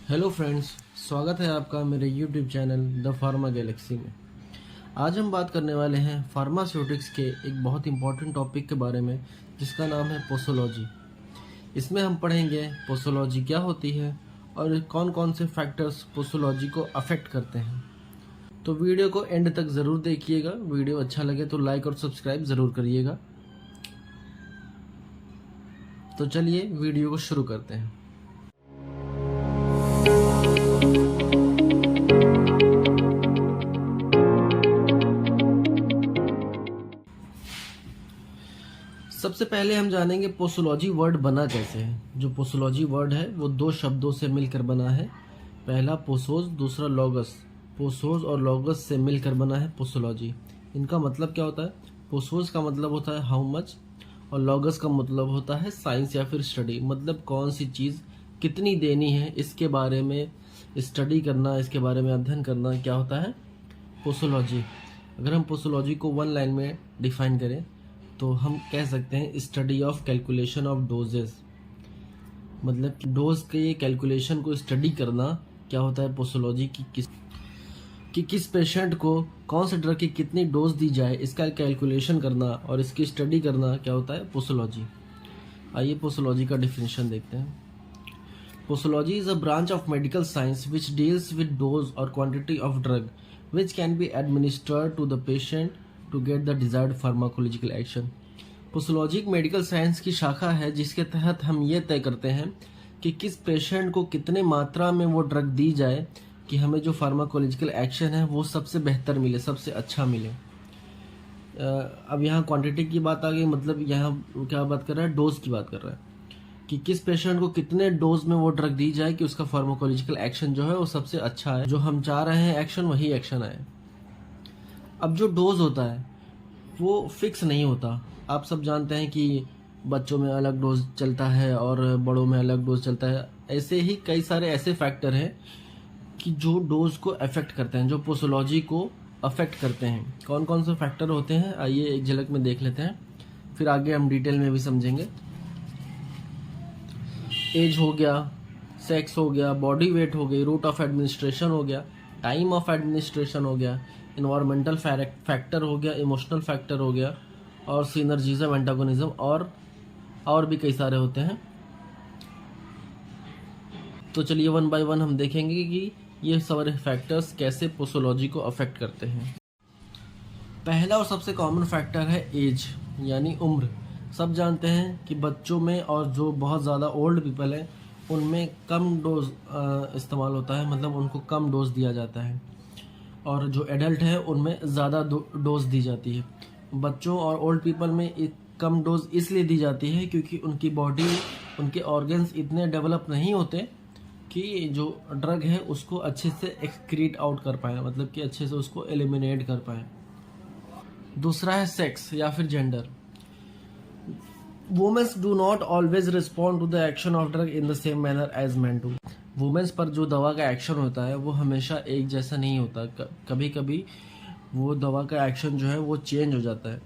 Hello friends, स्वागत है आपका मेरे YouTube channel the pharma Galaxy में। आज हम बात करने वाले हैं फार्मास्यूटिक्स के एक बहुत इंपॉर्टेंट टॉपिक के बारे में जिसका नाम है पोसोलॉजी। इसमें हम पढ़ेंगे पोसोलॉजी क्या होती है और कौन कौन से फैक्टर्स पोसोलॉजी को अफेक्ट करते हैं। तो वीडियो को एंड तक ज़रूर देखिएगा। वीडियो अच्छा लगे तो लाइक और सब्सक्राइब ज़रूर करिएगा। तो चलिए वीडियो को शुरू करते हैं। सबसे पहले हम जानेंगे पोसोलॉजी वर्ड बना कैसे है। जो पोसोलॉजी वर्ड है वो दो शब्दों से मिलकर बना है। पहला पोसोस, दूसरा लॉगस। पोसोस और लॉगस से मिलकर बना है पोसोलॉजी। इनका मतलब क्या होता है? पोसोस का मतलब होता है हाउ मच और लॉगस का मतलब होता है साइंस या फिर स्टडी। मतलब कौन सी चीज़ कितनी देनी है इसके बारे में स्टडी करना, इसके बारे में अध्ययन करना क्या होता है? पोसोलॉजी। अगर हम पोसोलॉजी को वन लाइन में डिफाइन करें तो हम कह सकते हैं study of calculation of doses. मतलब डोज के कैलकुलेशन को स्टडी करना क्या होता है पोसोलॉजी कि किस पेशेंट को कौन से ड्रग की कितनी डोज दी जाए, इसका कैलकुलेशन करना और इसकी स्टडी करना क्या होता है? पोसोलॉजी। आइए पोसोलॉजी का डिफिनेशन देखते हैं। Posology is a branch of medical science which deals with dose और quantity of drug which can be administered to the patient to get the desired pharmacological action. Posology एक medical science की शाखा है जिसके तहत हम ये तय करते हैं कि किस पेशेंट को कितने मात्रा में वो ड्रग दी जाए कि हमें जो फार्माकोलॉजिकल एक्शन है वो सबसे बेहतर मिले, सबसे अच्छा मिले। अब यहाँ क्वांटिटी की बात आ गई, मतलब यहाँ क्या बात कर रहा है? डोज की बात कर रहा है कि किस पेशेंट को कितने डोज में वो ड्रग दी जाए कि उसका फार्माकोलॉजिकल एक्शन जो है वो सबसे अच्छा है, जो हम चाह रहे हैं एक्शन वही एक्शन आए। अब जो डोज होता है वो फिक्स नहीं होता। आप सब जानते हैं कि बच्चों में अलग डोज चलता है और बड़ों में अलग डोज चलता है। ऐसे ही कई सारे ऐसे फैक्टर हैं कि जो डोज को अफेक्ट करते हैं, जो पोसोलॉजी को अफेक्ट करते हैं। कौन कौन से फैक्टर होते हैं आइए एक झलक में देख लेते हैं, फिर आगे हम डिटेल में भी समझेंगे। एज हो गया, सेक्स हो गया, बॉडी वेट हो गई, रूट ऑफ एडमिनिस्ट्रेशन हो गया, टाइम ऑफ एडमिनिस्ट्रेशन हो गया, इन्वायरमेंटल फैक्टर हो गया, इमोशनल फैक्टर हो गया और सिनर्जिज्म, एंटागोनिज्म और भी कई सारे होते हैं। तो चलिए वन बाय वन हम देखेंगे कि ये सारे फैक्टर्स कैसे पोसोलॉजी को अफेक्ट करते हैं। पहला और सबसे कॉमन फैक्टर है एज, यानी उम्र। सब जानते हैं कि बच्चों में और जो बहुत ज़्यादा ओल्ड पीपल हैं उनमें कम डोज इस्तेमाल होता है, मतलब उनको कम डोज दिया जाता है, और जो एडल्ट है उनमें ज़्यादा डोज दी जाती है। बच्चों और ओल्ड पीपल में कम डोज इसलिए दी जाती है क्योंकि उनकी बॉडी, उनके ऑर्गन्स इतने डेवलप नहीं होते कि जो ड्रग है उसको अच्छे से एक्सक्रीट आउट कर पाए, मतलब कि अच्छे से उसको एलिमिनेट कर पाए। दूसरा है सेक्स या फिर gender. Womens do not always respond to the action of drug in the same manner as man do. Womens पर जो दवा का एक्शन होता है वो हमेशा एक जैसा नहीं होता। कभी कभी वो दवा का एक्शन जो है वो चेंज हो जाता है।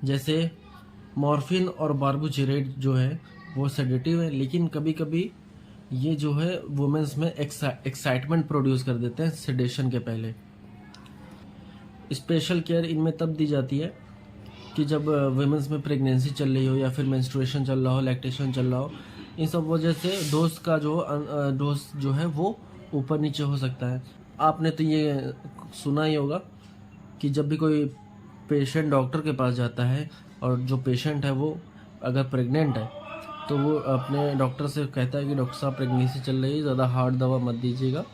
जैसे मॉर्फिन और बार्बिटूरेट जो है वो सेडेटिव है, लेकिन कभी कभी ये जो है वुमेन्स में एक्साइटमेंट प्रोड्यूस कर देते हैं सेडेशन के पहले। स्पेशल केयर इनमें तब दी जाती है कि जब वुमेन्स में प्रेगनेंसी चल रही हो या फिर मेंस्ट्रुएशन चल रहा हो, लैक्टेशन चल रहा हो। इन सब वजह से डोज जो है वो ऊपर नीचे हो सकता है। आपने तो ये सुना ही होगा कि जब भी कोई पेशेंट डॉक्टर के पास जाता है और जो पेशेंट है वो अगर प्रेग्नेंट है तो वो अपने डॉक्टर से कहता है कि डॉक्टर साहब प्रेगनेंसी चल रही है, ज़्यादा हार्ड दवा मत दीजिएगा।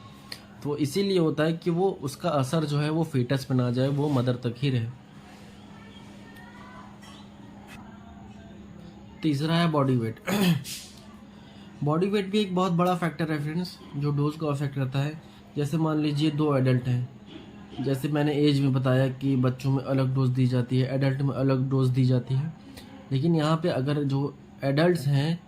तो इसीलिए होता है कि वो उसका असर जो है वो फीटस पे ना जाए, वो मदर तक ही रहे। तीसरा है बॉडी वेट। बॉडी वेट भी एक बहुत बड़ा फैक्टर है फ्रेंड्स, जो डोज को अफेक्ट करता है। जैसे मान लीजिए दो एडल्ट हैं, जैसे मैंने एज में बताया कि बच्चों में अलग डोज दी जाती है, एडल्ट में अलग डोज दी जाती है। लेकिन यहाँ पे अगर जो एडल्ट्स हैं,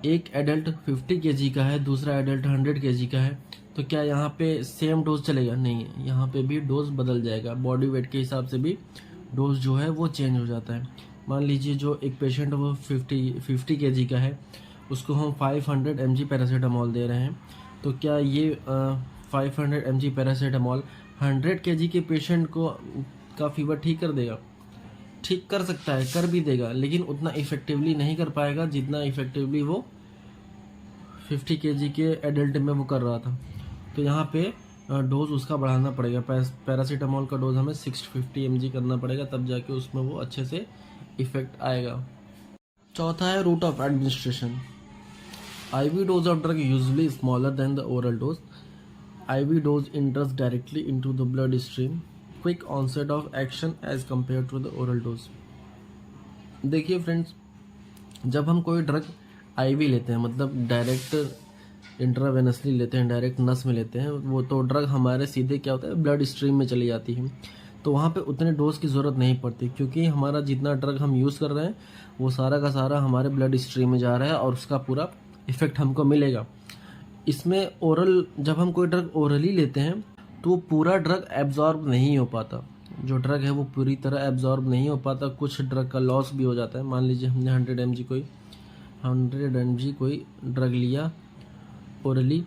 एक एडल्ट 50 kg का है, दूसरा एडल्ट 100 kg का है, तो क्या यहाँ पे सेम डोज चलेगा? नहीं, यहाँ पे भी डोज बदल जाएगा। बॉडी वेट के हिसाब से भी डोज जो है वो चेंज हो जाता है। मान लीजिए जो एक पेशेंट वो 50 kg का है उसको हम 500 mg पैरासीटामोल दे रहे हैं, तो क्या ये 500 mg पैरासीटामोल 100 kg के पेशेंट को का फीवर ठीक कर देगा? ठीक कर सकता है, कर भी देगा, लेकिन उतना इफेक्टिवली नहीं कर पाएगा जितना इफेक्टिवली वो 50 kg के एडल्ट में वो कर रहा था। तो यहाँ पे डोज उसका बढ़ाना पड़ेगा। पैरासीटामोल का डोज हमें 650 mg करना पड़ेगा, तब जाके उसमें वो अच्छे से इफेक्ट आएगा। चौथा है route of administration. IV dose of drug usually smaller than the oral dose. IV dose enters directly into the bloodstream. Quick onset of action as compared to the oral dose. देखिए friends, जब हम कोई drug IV लेते हैं, मतलब direct intravenously लेते हैं, direct नस में लेते हैं, वो तो ड्रग हमारे सीधे क्या होता है, ब्लड स्ट्रीम में चली जाती है। तो वहाँ पे उतने डोज की ज़रूरत नहीं पड़ती, क्योंकि हमारा जितना ड्रग हम यूज़ कर रहे हैं वो सारा का सारा हमारे ब्लड स्ट्रीम में जा रहा है और उसका पूरा इफेक्ट हमको मिलेगा। इसमें ओरल, जब हम कोई ड्रग ओरली लेते हैं तो पूरा ड्रग एब्जॉर्ब नहीं हो पाता। जो ड्रग है वो पूरी तरह एब्जॉर्ब नहीं हो पाता, कुछ ड्रग का लॉस भी हो जाता है। मान लीजिए हमने 100 mg कोई ड्रग लिया ओरली,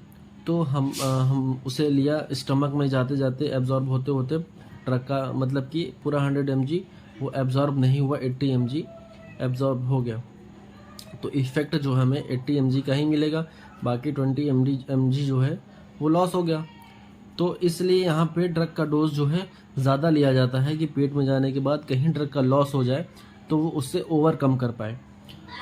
तो हम उसे लिया, स्टमक में जाते जाते एब्जॉर्ब होते होते ड्रग का मतलब कि पूरा 100 mg वो एब्जॉर्ब नहीं हुआ, 80 mg एब्जॉर्ब हो गया। तो इफेक्ट जो हमें 80 mg का ही मिलेगा, बाकी 20 mg जो है वो लॉस हो गया। तो इसलिए यहाँ पे ड्रग का डोज जो है ज़्यादा लिया जाता है कि पेट में जाने के बाद कहीं ड्रग का लॉस हो जाए तो वो उससे ओवरकम कर पाए।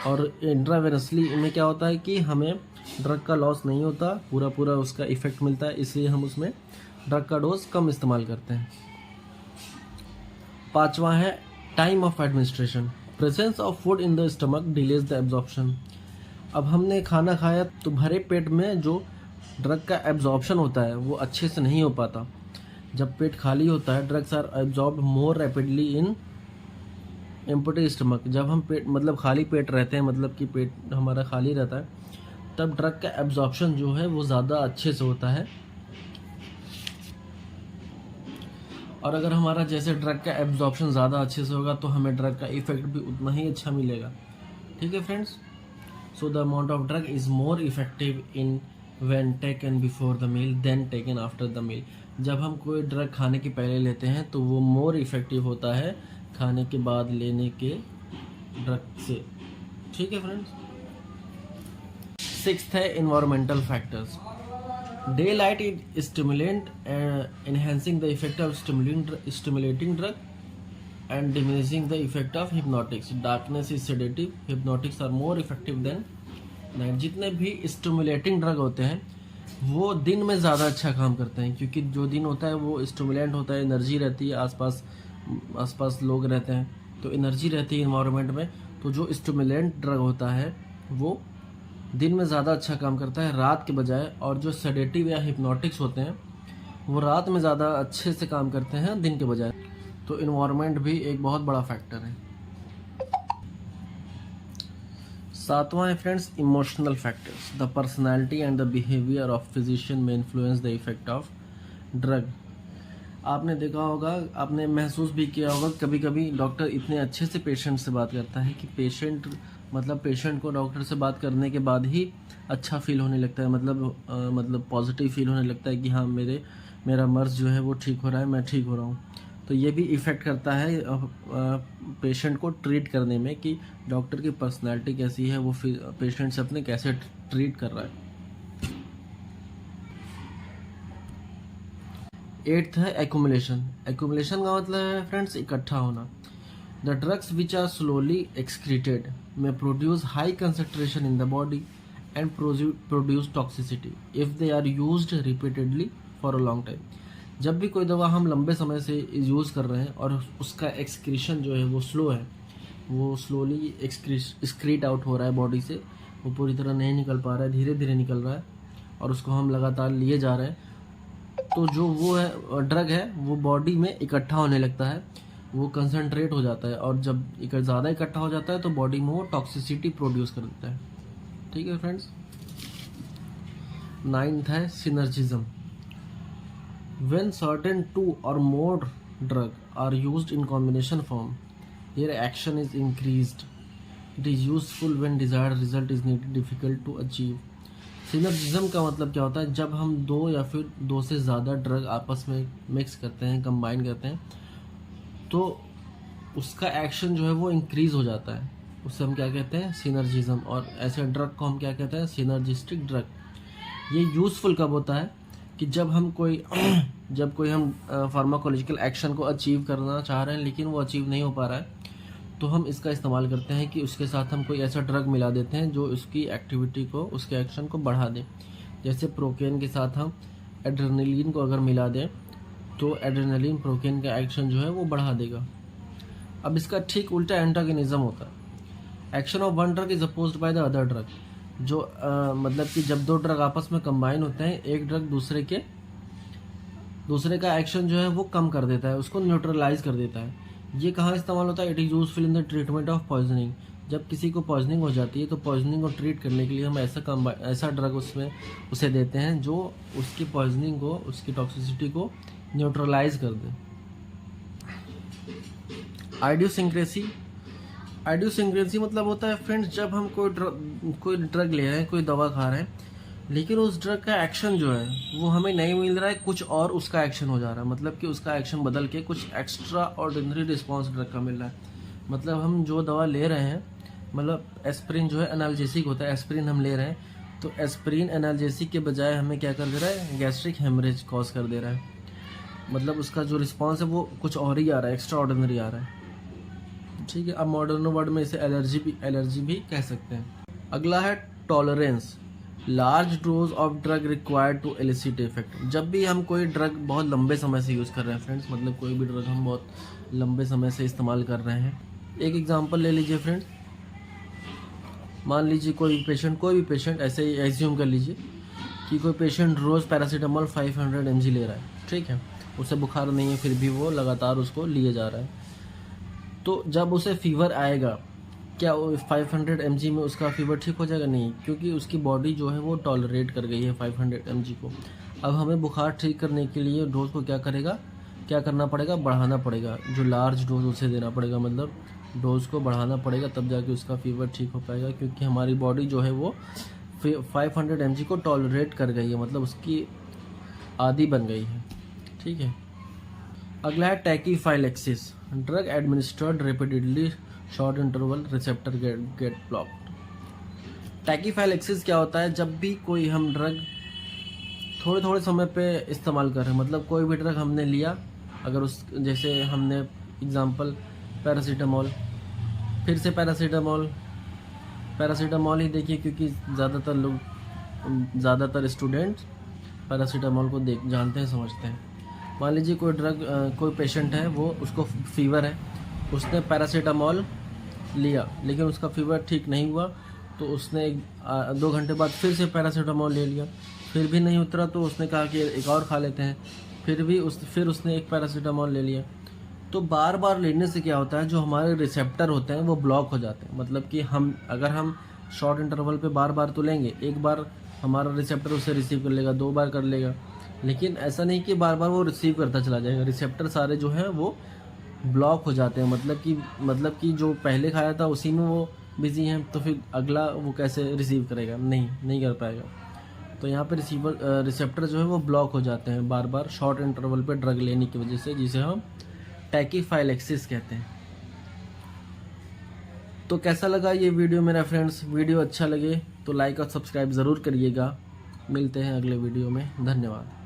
और इंट्रावेनसली में क्या होता है कि हमें ड्रग का लॉस नहीं होता, पूरा पूरा उसका इफेक्ट मिलता है, इसलिए हम उसमें ड्रग का डोज कम इस्तेमाल करते हैं। पांचवा है time of administration. Presence of food in the stomach delays the absorption. अब हमने खाना खाया तो भरे पेट में जो ड्रग का एब्जॉर्प्शन होता है वो अच्छे से नहीं हो पाता। जब पेट खाली होता है, drugs are absorb more rapidly in empty stomach. जब हम पेट मतलब खाली पेट रहते हैं, मतलब कि पेट हमारा खाली रहता है, तब ड्रग का एब्जॉर्प्शन जो है वो ज़्यादा अच्छे से होता है। और अगर हमारा जैसे ड्रग का एब्जॉर्प्शन ज़्यादा अच्छे से होगा तो हमें ड्रग का इफेक्ट भी उतना ही अच्छा मिलेगा। ठीक है friends, so the amount of drug is more effective in when taken before the meal then taken after the meal. जब हम कोई ड्रग खाने के पहले लेते हैं तो वो मोर इफेक्टिव होता है खाने के बाद लेने के ड्रग से। ठीक है फ्रेंड्स। सिक्स्थ है environmental factors. Day light is stimulant enhancing the effect of stimulating drug and diminishing the effect of hypnotics. Darkness is sedative. Hypnotics are more effective than night. जितने भी स्टिमुलेटिंग ड्रग होते हैं वो दिन में ज़्यादा अच्छा काम करते हैं, क्योंकि जो दिन होता है वो स्टिमुलेंट होता है, एनर्जी रहती है, आसपास लोग रहते हैं तो एनर्जी रहती है इन्वायरमेंट में। तो जो स्टिमुलेंट ड्रग होता है वो दिन में ज़्यादा अच्छा काम करता है रात के बजाय, और जो सेडेटिव या हिप्नोटिक्स होते हैं वो रात में ज़्यादा अच्छे से काम करते हैं दिन के बजाय। तो इन्वायरमेंट भी एक बहुत बड़ा फैक्टर है। सातवां है friends emotional factors. The personality and the behaviour of physician may influence the effect of drug. आपने देखा होगा, आपने महसूस भी किया होगा, कभी कभी डॉक्टर इतने अच्छे से पेशेंट से बात करता है कि पेशेंट को डॉक्टर से बात करने के बाद ही अच्छा फील होने लगता है, मतलब पॉजिटिव फील होने लगता है कि हाँ मेरा मर्ज जो है वो ठीक हो रहा है, मैं ठीक हो रहा हूँ। तो ये भी इफ़ेक्ट करता है पेशेंट को ट्रीट करने में कि डॉक्टर की पर्सनैलिटी कैसी है, वो पेशेंट से अपने कैसे ट्रीट कर रहा है। 8th है एक्यूमुलेशन। एक्यूमुलेशन का मतलब है फ्रेंड्स इकट्ठा होना। The drugs which are slowly excreted may produce high concentration in the body and produce toxicity if they are used repeatedly for a long time. जब भी कोई दवा हम लंबे समय से यूज़ कर रहे हैं और उसका एक्सक्रीशन जो है वो स्लो है, वो स्लोली एक्सक्रीट आउट हो रहा है बॉडी से, वो पूरी तरह नहीं निकल पा रहा है, धीरे धीरे निकल रहा है, और उसको हम लगातार लिए जा रहे हैं, तो जो वो है ड्रग है वो बॉडी में इकट्ठा होने लगता है, वो कंसंट्रेट हो जाता है, और जब ज़्यादा इकट्ठा हो जाता है तो बॉडी में वो टॉक्सिसिटी प्रोड्यूस कर देता है। ठीक है फ्रेंड्स। 9th है synergism. When certain 2 or more drug are used in combination form their action is increased. It is useful when desired result is difficult to achieve. Synergism का मतलब क्या होता है, जब हम दो या फिर दो से ज़्यादा ड्रग आपस में मिक्स करते हैं, कंबाइन करते हैं, तो उसका एक्शन जो है वो इंक्रीज हो जाता है। उससे हम क्या कहते हैं, सिनर्जिज्म। और ऐसे ड्रग को हम क्या कहते हैं, सिनर्जिस्टिक ड्रग। ये यूज़फुल कब होता है कि जब हम कोई जब कोई हम फार्माकोलॉजिकल एक्शन को अचीव करना चाह रहे हैं लेकिन वो अचीव नहीं हो पा रहा है, तो हम इसका इस्तेमाल करते हैं कि उसके साथ हम कोई ऐसा ड्रग मिला देते हैं जो उसकी एक्टिविटी को, उसके एक्शन को बढ़ा दे। जैसे प्रोकेन के साथ हम एड्रेनलिन को अगर मिला दें तो एड्रेनलिन प्रोकेन का एक्शन जो है वो बढ़ा देगा। अब इसका ठीक उल्टा एंटागोनिज्म होता है। Action of one drug is opposed by the other drug. जो मतलब कि जब दो ड्रग आपस में कंबाइन होते हैं, एक ड्रग दूसरे का एक्शन जो है वो कम कर देता है, उसको न्यूट्रलाइज कर देता है। ये कहाँ इस्तेमाल होता है, it is useful in the treatment of poisoning. जब किसी को पॉइजनिंग हो जाती है तो पॉइजनिंग को ट्रीट करने के लिए हम ऐसा ड्रग उसे देते हैं जो उसकी पॉइजनिंग को, उसकी टॉक्सिसिटी को न्यूट्रलाइज कर दे। आइडियोसिंक्रेसी मतलब होता है फ्रेंड्स, जब हम कोई ड्रग ले रहे हैं, कोई दवा खा रहे हैं, लेकिन उस ड्रग का एक्शन जो है वो हमें नहीं मिल रहा है, कुछ और उसका एक्शन हो जा रहा है। मतलब कि उसका एक्शन बदल के कुछ एक्स्ट्रा ऑर्डिनरी रिस्पॉन्स ड्रग का मिल रहा है। मतलब हम जो दवा ले रहे हैं, मतलब एस्प्रिन जो है एनाल्जेसिक होता है, एस्प्रिन हम ले रहे हैं, तो एस्प्रिन एनाल्जेसिक के बजाय हमें क्या कर दे रहा है, गैस्ट्रिक हेमरेज कॉज कर दे रहा है। मतलब उसका जो रिस्पॉन्स है वो कुछ और ही आ रहा है, एक्स्ट्रा ऑर्डिनरी आ रहा है। ठीक है, अब मॉडर्न वर्ड में इसे एलर्जी भी कह सकते हैं। अगला है tolerance. Large dose of drug required to elicit effect. जब भी हम कोई ड्रग बहुत लंबे समय से यूज़ कर रहे हैं फ्रेंड्स, मतलब कोई भी ड्रग हम बहुत लंबे समय से इस्तेमाल कर रहे हैं। एक एग्जांपल ले लीजिए फ्रेंड्स, मान लीजिए कोई भी पेशेंट ऐसे ही एज्यूम कर लीजिए कि कोई पेशेंट रोज़ पैरासीटामोल 500 mg ले रहा है, ठीक है, उसे बुखार नहीं है फिर भी वो लगातार उसको लिए जा रहा है। तो जब उसे फीवर आएगा, क्या 500 mg में उसका फीवर ठीक हो जाएगा? नहीं, क्योंकि उसकी बॉडी जो है वो टॉलरेट कर गई है 500 mg को। अब हमें बुखार ठीक करने के लिए डोज को क्या करना पड़ेगा, बढ़ाना पड़ेगा। जो लार्ज डोज उसे देना पड़ेगा, मतलब डोज को बढ़ाना पड़ेगा, तब जाके उसका फीवर ठीक हो पाएगा। क्योंकि हमारी बॉडी जो है वो 500 mg को टॉलरेट कर गई है, मतलब उसकी आदी बन गई है। ठीक है, अगला है tachyphylaxis. Drug administered repeatedly, short interval receptor get blocked. Tachyphylaxis क्या होता है, जब भी कोई हम ड्रग थोड़े समय पे इस्तेमाल कर रहे हैं, मतलब कोई भी ड्रग हमने लिया, अगर जैसे हमने एग्जांपल पैरासीटामोल, फिर से पैरासीटामोल ही देखिए, क्योंकि ज़्यादातर स्टूडेंट पैरासीटामोल को जानते हैं, समझते हैं। मान लीजिए कोई पेशेंट है, वो उसको फीवर है, उसने पैरासीटामोल लिया लेकिन उसका फीवर ठीक नहीं हुआ, तो उसने 2 घंटे बाद फिर से पैरासीटामोल ले लिया, फिर भी नहीं उतरा, तो उसने कहा कि एक और खा लेते हैं, फिर उसने एक पैरासीटामोल ले लिया। तो बार बार लेने से क्या होता है, जो हमारे रिसेप्टर होते हैं वो ब्लॉक हो जाते हैं। मतलब कि अगर हम शॉर्ट इंटरवल पे बार बार तो लेंगे, एक बार हमारा रिसेप्टर उसे रिसीव कर लेगा, 2 बार कर लेगा, लेकिन ऐसा नहीं कि बार बार वो रिसीव करता चला जाएगा। रिसेप्टर सारे जो हैं वो ब्लॉक हो जाते हैं, मतलब कि जो पहले खाया था उसी में वो बिजी हैं, तो फिर अगला वो कैसे रिसीव करेगा, नहीं कर पाएगा। तो यहाँ पे रिसेप्टर जो है वो ब्लॉक हो जाते हैं बार बार शॉर्ट इंटरवल पे ड्रग लेने की वजह से, जिसे हम टैकीफाइलेक्सिस कहते हैं। तो कैसा लगा ये वीडियो मेरा फ्रेंड्स? वीडियो अच्छा लगे तो लाइक और सब्सक्राइब ज़रूर करिएगा। मिलते हैं अगले वीडियो में, धन्यवाद।